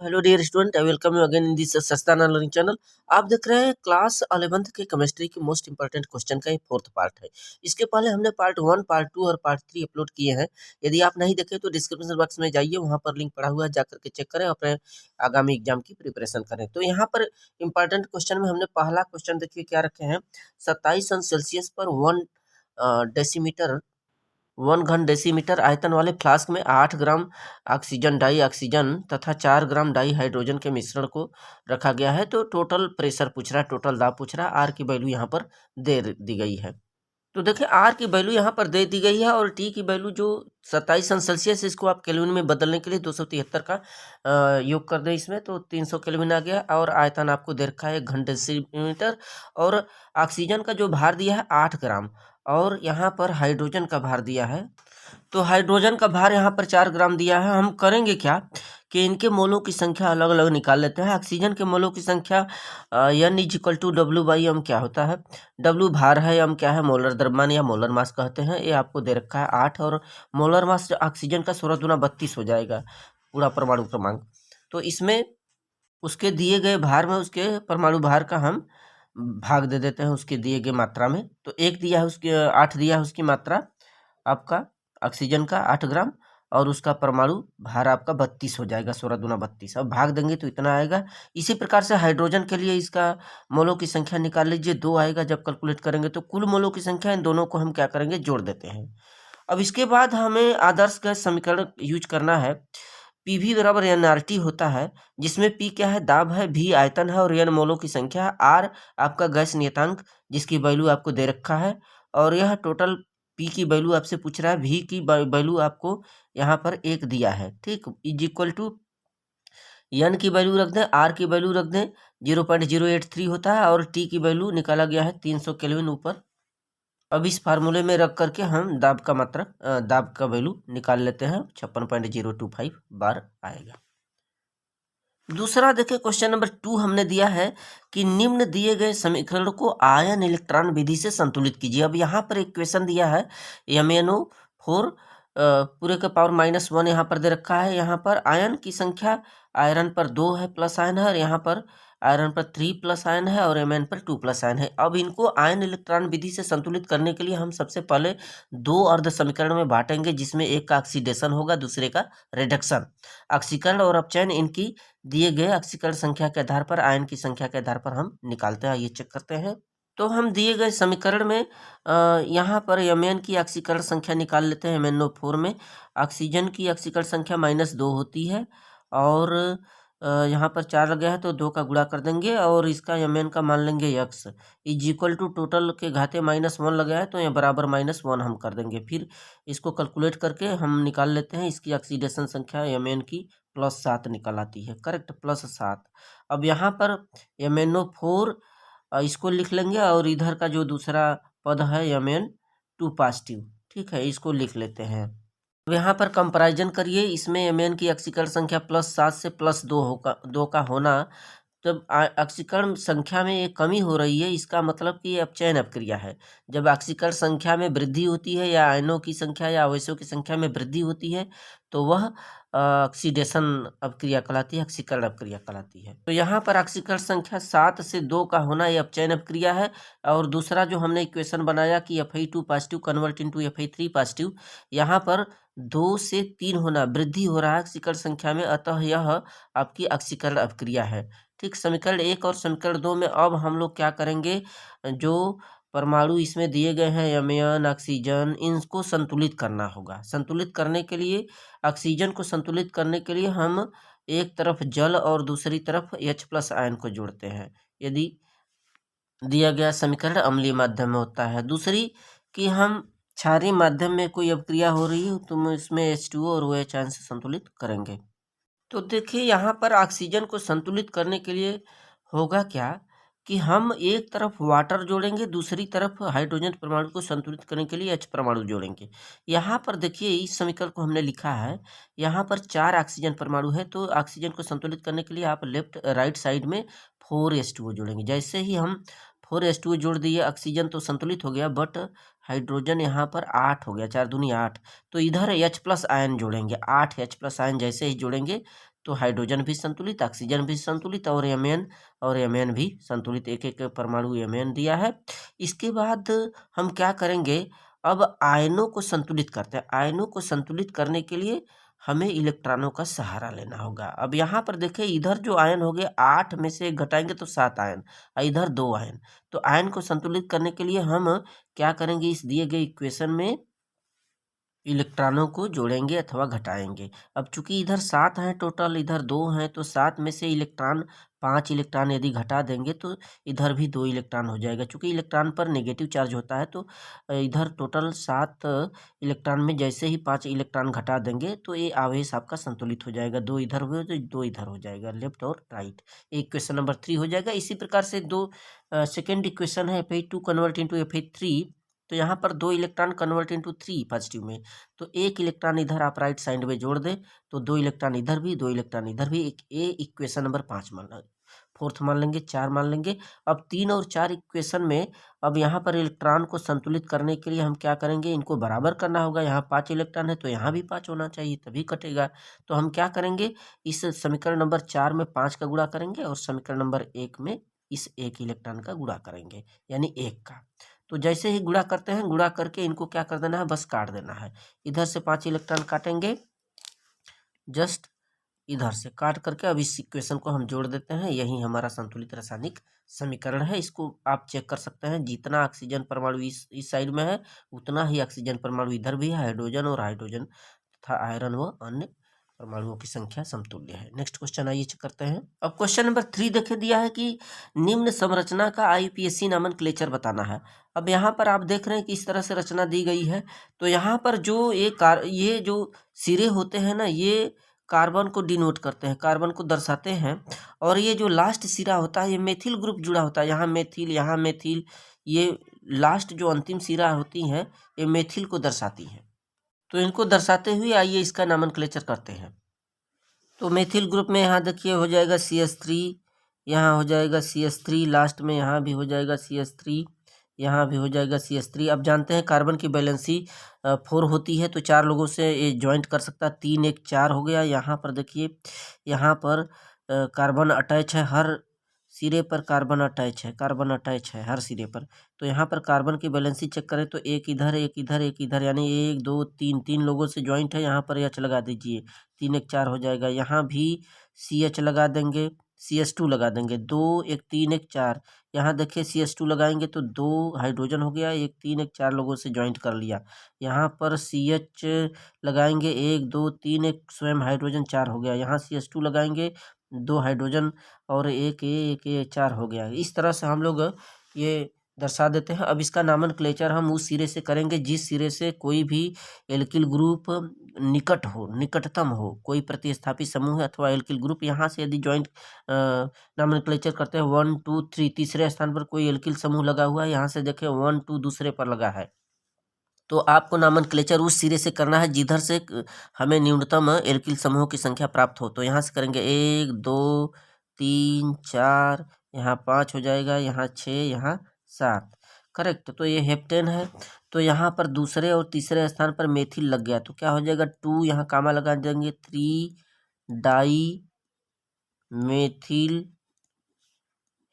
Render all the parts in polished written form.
Hello dear student, I welcome you again in this सस्ताना learning channel. आप देख रहे हैं क्लास 11th के केमिस्ट्री के मोस्ट इंपॉर्टेंट क्वेश्चन का ये फोर्थ पार्ट है। इसके पहले हमने पार्ट 1, पार्ट 2 और पार्ट 3 अपलोड किए हैं। यदि आप नहीं देखे तो डिस्क्रिप्शन बॉक्स में जाइए, वहां पर लिंक पड़ा हुआ है, जाकर के चेक करें, अपने आगामी एग्जाम की प्रिपरेशन करें। तो यहाँ पर इंपॉर्टेंट क्वेश्चन में हमने पहला क्वेश्चन देखिए क्या रखे हैं। 27 अंश सेल्सियस पर 1 घन डेसीमीटर आयतन वाले फ्लास्क में 8 ग्राम ऑक्सीजन डाई ऑक्सीजन तथा 4 ग्राम डाई हाइड्रोजन के मिश्रण को रखा गया है। तो टोटल प्रेशर पूछ रहा है, टोटल दाब पूछ रहा है। आर की वैल्यू यहाँ पर दे दी गई है। तो देखिए आर की वैल्यू यहाँ पर दे दी गई है और टी की वैल्यू जो 27 अंश सेल्सियस, इसको आप केल्विन में बदलने के लिए 273 का योग कर दें इसमें, तो 300 केल्विन आ गया। और आयतन आपको दे रखा है 1 घन डेसीमीटर। और ऑक्सीजन का जो भार दिया है 8 ग्राम, और यहाँ पर हाइड्रोजन का भार दिया है, तो हाइड्रोजन का भार यहाँ पर 4 ग्राम दिया है। हम करेंगे क्या कि इनके मोलों की संख्या अलग अलग निकाल लेते हैं। ऑक्सीजन के मोलों की संख्या N=W/m क्या होता है, W भार है, m क्या है, मोलर द्रव्यमान या मोलर मास कहते हैं। ये आपको दे रखा है 8, और मोलर मास ऑक्सीजन का 16 दूना 32 हो जाएगा पूरा परमाणु क्रमांक। तो इसमें उसके दिए गए भार में उसके परमाणु भार का हम भाग दे देते हैं उसके दिए गए मात्रा में। तो 1 दिया है, उसके 8 दिया है उसकी मात्रा आपका ऑक्सीजन का 8 ग्राम, और उसका परमाणु भार आपका 32 हो जाएगा, 16 दूना 32। अब भाग देंगे तो इतना आएगा। इसी प्रकार से हाइड्रोजन के लिए इसका मोलों की संख्या निकाल लीजिए, 2 आएगा। जब कैलकुलेट करेंगे तो कुल मोलों की संख्या इन दोनों को हम क्या करेंगे, जोड़ देते हैं। अब इसके बाद हमें आदर्श गैस समीकरण यूज करना है। पीवी बराबर एनआरटी होता है, जिसमें पी क्या है, दाब है, भी आयतन है, और एन मोलों की संख्या है, आर आपका गैस नियतांक जिसकी वैल्यू आपको दे रखा है। और यह टोटल पी की वैल्यू आपसे पूछ रहा है, भी की वैल्यू आपको यहाँ पर 1 दिया है, ठीक, = एन की वैल्यू रख दें, आर की वैल्यू रख दें, 0.083 होता है, और टी की वैल्यू निकाला गया है 300 केल्विन ऊपर। अब इस फार्मूले में रख करके हम दाब का मात्रक दाब का वैल्यू निकाल लेते हैं, 56.025 बार आएगा। दूसरा देखिए क्वेश्चन नंबर 2 हमने दिया है कि निम्न दिए गए समीकरण को आयन इलेक्ट्रॉन विधि से संतुलित कीजिए। अब यहाँ पर एक क्वेश्चन दिया है, MnO4 पूरे का पावर -1 यहाँ पर दे रखा है। यहाँ पर आयन की संख्या आयरन पर 2 है, प्लस आयन है, और यहाँ पर आयरन पर 3 प्लस आयन है, और Mn पर 2 प्लस आयन है। अब इनको आयन इलेक्ट्रॉन विधि से संतुलित करने के लिए हम सबसे पहले 2 अर्ध समीकरण में बांटेंगे, जिसमें एक का ऑक्सीडेशन होगा, दूसरे का रिडक्शन। ऑक्सीकरण और अपचयन इनकी दिए गए ऑक्सीकरण संख्या के आधार पर, आयन की संख्या के आधार पर हम निकालते हैं। ये चेक करते हैं। तो हम दिए गए समीकरण में यहाँ पर Mn की ऑक्सीकरण संख्या निकाल लेते हैं। MnO4 में ऑक्सीजन की ऑक्सीकरण संख्या -2 होती है, और यहाँ पर 4 लग गया है तो 2 का गुणा कर देंगे, और इसका Mn का मान लेंगे x = टोटल के घाते -1 लगा है, तो ये बराबर -1 हम कर देंगे। फिर इसको कैलकुलेट करके हम निकाल लेते हैं। इसकी ऑक्सीडेशन संख्या Mn की +7 निकल आती है, करेक्ट, +7। अब यहाँ पर MnO4 इसको लिख लेंगे, और इधर का जो दूसरा पद है Mn2 पॉजिटिव, ठीक है, इसको लिख लेते हैं। अब यहाँ पर कंपैरिजन करिए, इसमें Mn की ऑक्सीकरण संख्या +7 से +2 होगा, 2 का होना, तब ऑक्सीकरण संख्या में एक कमी हो रही है, इसका मतलब कि ये अपचयन अपक्रिया है। जब ऑक्सीकरण संख्या में वृद्धि होती है, या आयनों की संख्या या अवयवों की संख्या में वृद्धि होती है, तो वह ऑक्सीडेशन अपक्रिया कहलाती है, ऑक्सीकरण अपक्रिया कहलाती है। तो यहाँ पर ऑक्सीकरण संख्या 7 से 2 का होना ये अपचयन अपक्रिया है। और दूसरा जो हमने इक्वेशन बनाया कि Fe2 positive convert into Fe3 positive, यहाँ पर 2 से 3 होना, वृद्धि हो रहा है ऑक्सीकरण संख्या में, अतः यह आपकी ऑक्सीकरण अपक्रिया है, ठीक। समीकरण 1 और समीकरण 2 में अब हम लोग क्या करेंगे, जो परमाणु इसमें दिए गए हैं Mn, ऑक्सीजन, इनको संतुलित करना होगा। संतुलित करने के लिए, ऑक्सीजन को संतुलित करने के लिए हम एक तरफ जल और दूसरी तरफ H+ आयन को जोड़ते हैं, यदि दिया गया समीकरण अम्लीय माध्यम में होता है। दूसरी कि हम क्षारीय माध्यम में कोई अपक्रिया हो रही है, तो इसमें H2O और OH आयन से संतुलित करेंगे। तो देखिए यहाँ पर ऑक्सीजन को संतुलित करने के लिए होगा क्या कि हम एक तरफ वाटर जोड़ेंगे, दूसरी तरफ हाइड्रोजन परमाणु को संतुलित करने के लिए H परमाणु जोड़ेंगे। यहाँ पर देखिए इस समीकरण को हमने लिखा है, यहाँ पर 4 ऑक्सीजन परमाणु है, तो ऑक्सीजन को संतुलित करने के लिए आप लेफ्ट राइट साइड में 4H2O जोड़ेंगे। जैसे ही हम 4H2O जोड़ दिए, ऑक्सीजन तो संतुलित हो गया, बट हाइड्रोजन यहाँ पर 8 हो गया, 4 दूनी 8, तो इधर H+ आयन जोड़ेंगे, 8 H+ आयन जैसे ही जोड़ेंगे तो हाइड्रोजन भी संतुलित, ऑक्सीजन भी संतुलित और एमएन भी संतुलित, एक एक परमाणु एमएन दिया है। इसके बाद हम क्या करेंगे, अब आयनों को संतुलित करते हैं। आयनों को संतुलित करने के लिए हमें इलेक्ट्रॉनों का सहारा लेना होगा। अब यहाँ पर देखिए, इधर जो आयन हो गए 8 में से 1 घटाएंगे तो 7 आयन, और इधर 2 आयन। तो आयन को संतुलित करने के लिए हम क्या करेंगे, इस दिए गए इक्वेशन में इलेक्ट्रॉनों को जोड़ेंगे अथवा घटाएंगे। अब चूंकि इधर 7 हैं टोटल, इधर 2 हैं, तो 7 में से 5 इलेक्ट्रॉन यदि घटा देंगे तो इधर भी 2 इलेक्ट्रॉन हो जाएगा। चूंकि इलेक्ट्रॉन पर नेगेटिव चार्ज होता है, तो इधर टोटल 7 इलेक्ट्रॉन में जैसे ही 5 इलेक्ट्रॉन घटा देंगे तो ये आवेश आपका संतुलित हो जाएगा। 2 इधर हुए तो 2 इधर हो जाएगा, लेफ्ट और राइट। इक्वेशन नंबर 3 हो जाएगा। इसी प्रकार से सेकेंड इक्वेशन है Fe2 कन्वर्ट इंटू Fe3। तो यहाँ पर 2 इलेक्ट्रॉन कन्वर्ट इंटू 3 पॉजिटिव में, तो 1 इलेक्ट्रॉन इधर आप राइट साइड में जोड़ दें तो 2 इलेक्ट्रॉन इधर भी, 2 इलेक्ट्रॉन इधर भी। एक ए इक्वेशन नंबर 5 मान लेंगे, 4th मान लेंगे, 4 मान लेंगे। अब 3 और 4 इक्वेशन में अब यहाँ पर इलेक्ट्रॉन को संतुलित करने के लिए हम क्या करेंगे, इनको बराबर करना होगा। यहाँ 5 इलेक्ट्रॉन है तो यहाँ भी 5 होना चाहिए, तभी कटेगा। तो हम क्या करेंगे, इस समीकरण नंबर 4 में 5 का गुणा करेंगे और समीकरण नंबर 1 में इस 1 इलेक्ट्रॉन का गुणा करेंगे, यानी 1 का। तो जैसे ही गुणा करते हैं, गुणा करके इनको क्या कर देना है, बस काट देना है। इधर से 5 इलेक्ट्रॉन काटेंगे, जस्ट इधर से काट करके अब इस इक्वेशन को हम जोड़ देते हैं। यही हमारा संतुलित रासायनिक समीकरण है। इसको आप चेक कर सकते हैं, जितना ऑक्सीजन परमाणु इस साइड में है, उतना ही ऑक्सीजन परमाणु इधर भी है। हाइड्रोजन और हाइड्रोजन तथा आयरन व अन्य परमाणुओं की संख्या समतुल्य है। नेक्स्ट क्वेश्चन आइए चेक करते हैं। अब क्वेश्चन नंबर 3 देखे दिया है कि निम्न संरचना का IUPAC नोमेनक्लेचर बताना है। अब यहाँ पर आप देख रहे हैं कि इस तरह से रचना दी गई है। तो यहाँ पर जो ये जो सिरे होते हैं ना, ये कार्बन को डिनोट करते हैं, कार्बन को दर्शाते हैं। और ये जो लास्ट सिरा होता है, ये मेथिल ग्रुप जुड़ा होता है। यहाँ मेथिल, यहाँ मेथिल, ये लास्ट जो अंतिम सिरा होती हैं, ये मेथिल को दर्शाती हैं। तो इनको दर्शाते हुए आइए इसका नोमेनक्लेचर करते हैं। तो मेथिल ग्रुप में यहाँ देखिए हो जाएगा CH3, यहाँ हो जाएगा CH3, लास्ट में यहाँ भी हो जाएगा CH3, यहाँ भी हो जाएगा CH3। अब जानते हैं कार्बन की बैलेंसी 4 होती है, तो 4 लोगों से ये ज्वाइंट कर सकता है। 3 1 4 हो गया। यहाँ पर देखिए, यहाँ पर कार्बन अटैच है, हर सिरे पर कार्बन अटैच है, कार्बन अटैच है हर सिरे पर। तो यहाँ पर कार्बन की बैलेंसी चेक करें तो एक इधर, एक इधर, एक इधर, यानी 1 2 3 3 लोगों से ज्वाइंट है। यहाँ पर H लगा दीजिए, 3 1 4 हो जाएगा। यहाँ भी CH लगा देंगे, CH2 लगा देंगे, 2 1 3 1 4। यहाँ देखिए CH2 लगाएंगे तो 2 हाइड्रोजन हो गया, 1 3 1 4 लोगों से ज्वाइंट कर लिया। यहाँ पर CH लगाएंगे, 1 2 3 1 स्वयं हाइड्रोजन 4 हो गया। यहाँ CH2 लगाएंगे, 2 हाइड्रोजन और एक 4 हो गया। इस तरह से हम लोग ये दर्शा देते हैं। अब इसका नोमेनक्लेचर हम उस सिरे से करेंगे जिस सिरे से कोई भी एल्किल ग्रुप निकट हो, निकटतम हो, कोई प्रतिस्थापी समूह है अथवा एल्किल ग्रुप। यहाँ से यदि ज्वाइंट नोमेनक्लेचर करते हैं 1 2 3, तीसरे स्थान पर कोई एल्किल समूह लगा हुआ है, यहाँ से देखें 1 2 दूसरे पर लगा है, तो आपको नोमेनक्लेचर उस सिरे से करना है जिधर से हमें न्यूनतम एल्किल समूहों की संख्या प्राप्त हो। तो यहाँ से करेंगे 1 2 3 4, यहाँ 5 हो जाएगा, यहाँ 6, यहाँ 7, करेक्ट। तो ये हेप्टेन है। तो यहाँ पर दूसरे और तीसरे स्थान पर मेथिल लग गया, तो क्या हो जाएगा 2, यहाँ कामा लगा देंगे, 3 डाई मेथिल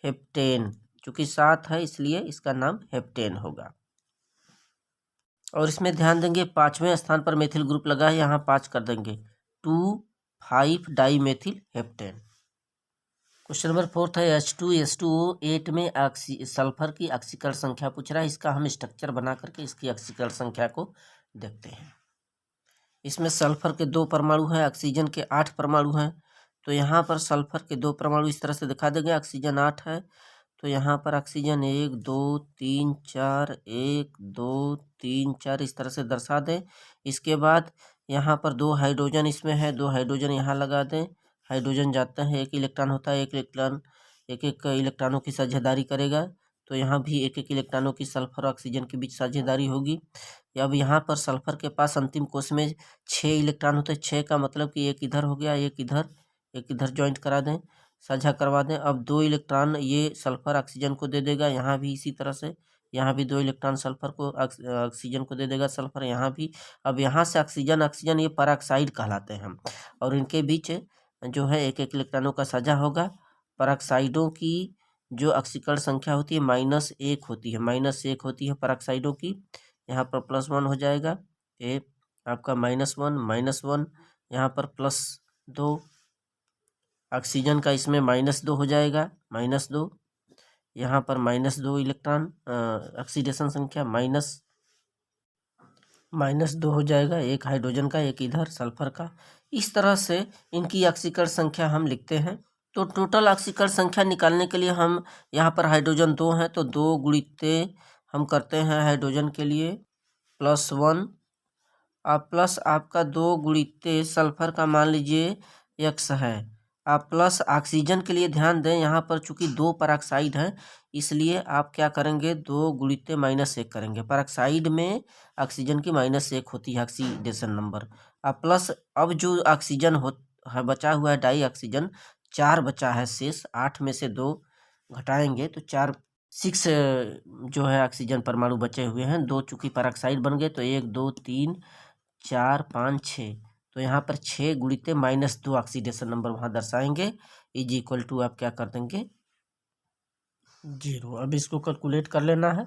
हेप्टेन। चूंकि 7 है इसलिए इसका नाम हेप्टेन होगा। और इसमें ध्यान देंगे 5वें स्थान पर मेथिल ग्रुप लगा है, यहाँ 5 कर देंगे, 2 5 di methyl heptane. Question number 4 है H2SO 8 में सल्फर की ऑक्सीकरण संख्या पूछ रहा है। इसका हम स्ट्रक्चर बना करके इसकी ऑक्सीकरण संख्या को देखते हैं। इसमें सल्फर के 2 परमाणु हैं, ऑक्सीजन के 8 परमाणु हैं। तो यहाँ पर सल्फर के 2 परमाणु इस तरह से दिखा देंगे, ऑक्सीजन 8 है, तो यहाँ पर ऑक्सीजन 1 2 3 4, 1 2 3 4 इस तरह से दर्शा दें। इसके बाद यहाँ पर 2 हाइड्रोजन इसमें है, 2 हाइड्रोजन यहाँ लगा दें। हाइड्रोजन जाता है, 1 इलेक्ट्रॉन होता है, 1 इलेक्ट्रॉन, एक इलेक्ट्रॉनों की साझेदारी करेगा। तो यहाँ भी 1 इलेक्ट्रॉनों की सल्फर ऑक्सीजन के बीच साझेदारी होगी। अब यहाँ पर सल्फर के पास अंतिम कोष में 6 इलेक्ट्रॉन होते हैं। 6 का मतलब कि 1 इधर हो गया, 1 इधर, 1 इधर ज्वाइंट करा दें, साझा करवा दें। अब 2 इलेक्ट्रॉन ये सल्फर ऑक्सीजन को दे देगा, यहाँ भी इसी तरह से, यहाँ भी 2 इलेक्ट्रॉन सल्फर को ऑक्सीजन को दे देगा, सल्फर यहाँ भी। अब यहाँ से ऑक्सीजन ये पेरोक्साइड कहलाते हैं हम, और इनके बीच जो है एक एक इलेक्ट्रॉनों का साझा होगा। परऑक्साइडों की जो ऑक्सीकरण संख्या होती है -1 होती है, -1 होती है परऑक्साइडों की। यहाँ पर +1 हो जाएगा, ये आपका -1 -1, यहाँ पर +2। ऑक्सीजन का इसमें -2 हो जाएगा, -2। यहाँ पर -2 इलेक्ट्रॉन ऑक्सीडेशन संख्या -2 हो जाएगा, एक हाइड्रोजन का, एक इधर सल्फर का। इस तरह से इनकी ऑक्सीकरण संख्या हम लिखते हैं। तो टोटल ऑक्सीकरण संख्या निकालने के लिए हम यहाँ पर हाइड्रोजन 2 हैं तो 2 गुणित्ते हम करते हैं हाइड्रोजन के लिए +1, आप प्लस आपका 2 गुणित्ते सल्फर का मान लीजिए x है। आप प्लस ऑक्सीजन के लिए ध्यान दें, यहाँ पर चूंकि 2 परऑक्साइड है इसलिए आप क्या करेंगे, 2 गुणित्ते -1 करेंगे। परऑक्साइड में ऑक्सीजन की -1 होती है ऑक्सीडेशन नंबर। अब प्लस अब जो ऑक्सीजन है बचा हुआ है डाई ऑक्सीजन 4 बचा है शेष, 8 में से 2 घटाएंगे तो 6 जो है ऑक्सीजन परमाणु बचे हुए हैं। 2 चूंकि परऑक्साइड बन गए तो 1 2 3 4 5 6, तो यहाँ पर 6 गुणित्ते -2 ऑक्सीडेशन नंबर वहाँ दर्शाएंगे, इज इक्वल टू आप क्या कर देंगे 0। अब इसको कैलकुलेट कर लेना है,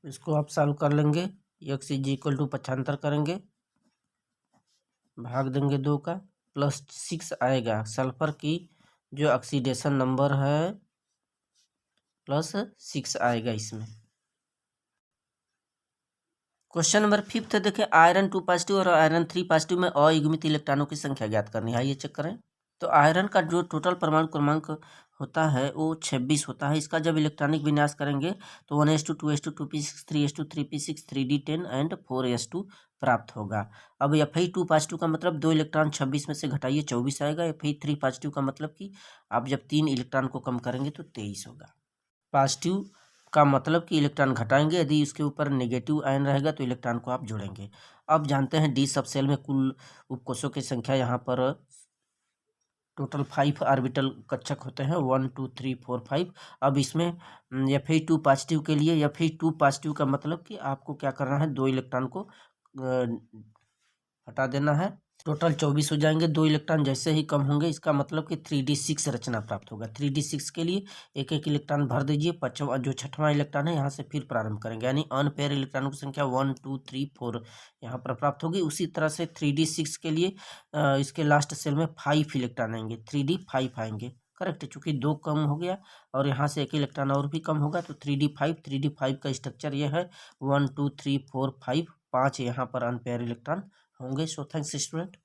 इसको आप सॉल्व कर लेंगे। x इज इक्वल टू पक्षांतर करेंगे, भाग देंगे 2 का, +6 आएगा। सल्फर की जो ऑक्सीडेशन नंबर है +6 आएगा इसमें। क्वेश्चन नंबर 5 देखिए, आयरन 2 पॉजिटिव और आयरन 3 पॉजिटिव में अयुग्मित इलेक्ट्रॉनों की संख्या ज्ञात करनी है। आइए चेक करें। तो आयरन का जो टोटल परमाणु क्रमांक होता है वो 26 होता है। इसका जब इलेक्ट्रॉनिक विन्यास करेंगे तो 1s2 2s2 2p6 3s2 3p6 3d10 and 4s2 प्राप्त होगा। अब Fe2 पॉजिटिव का मतलब 2 इलेक्ट्रॉन 26 में से घटाइए 24 आएगा। Fe3 पॉजिटिव का मतलब कि आप जब 3 इलेक्ट्रॉन को कम करेंगे तो 23 होगा। पॉजिटिव का मतलब कि इलेक्ट्रॉन घटाएंगे, यदि उसके ऊपर नेगेटिव आयन रहेगा तो इलेक्ट्रॉन को आप जोड़ेंगे। अब जानते हैं डी सबसेल में कुल उपकोषों की संख्या, यहाँ पर टोटल 5 ऑर्बिटल कक्षक होते हैं, 1 2 3 4 5। अब इसमें Fe2 पॉजिटिव के लिए Fe2 पॉजिटिव का मतलब कि आपको क्या करना है, 2 इलेक्ट्रॉन को हटा देना है, टोटल 24 हो जाएंगे। 2 इलेक्ट्रॉन जैसे ही कम होंगे इसका मतलब कि 3d6 रचना प्राप्त होगा। 3d6 के लिए एक एक इलेक्ट्रॉन भर दीजिए, पांचवा जो छठवां इलेक्ट्रॉन है यहाँ से फिर प्रारंभ करेंगे, यानी अनपेयर इलेक्ट्रॉनों की संख्या 1 2 3 4 यहाँ पर प्राप्त होगी। उसी तरह से 3d6 के लिए इसके लास्ट सेल में 5 इलेक्ट्रॉन आएंगे, 3d5 आएंगे। करेक्ट है, चूंकि 2 कम हो गया और यहाँ से एक इलेक्ट्रॉन और भी कम होगा तो 3d5 का स्ट्रक्चर ये है 1 2 3 4 5, 5 यहाँ पर अनपेयर इलेक्ट्रॉन होंगे। So thanks student.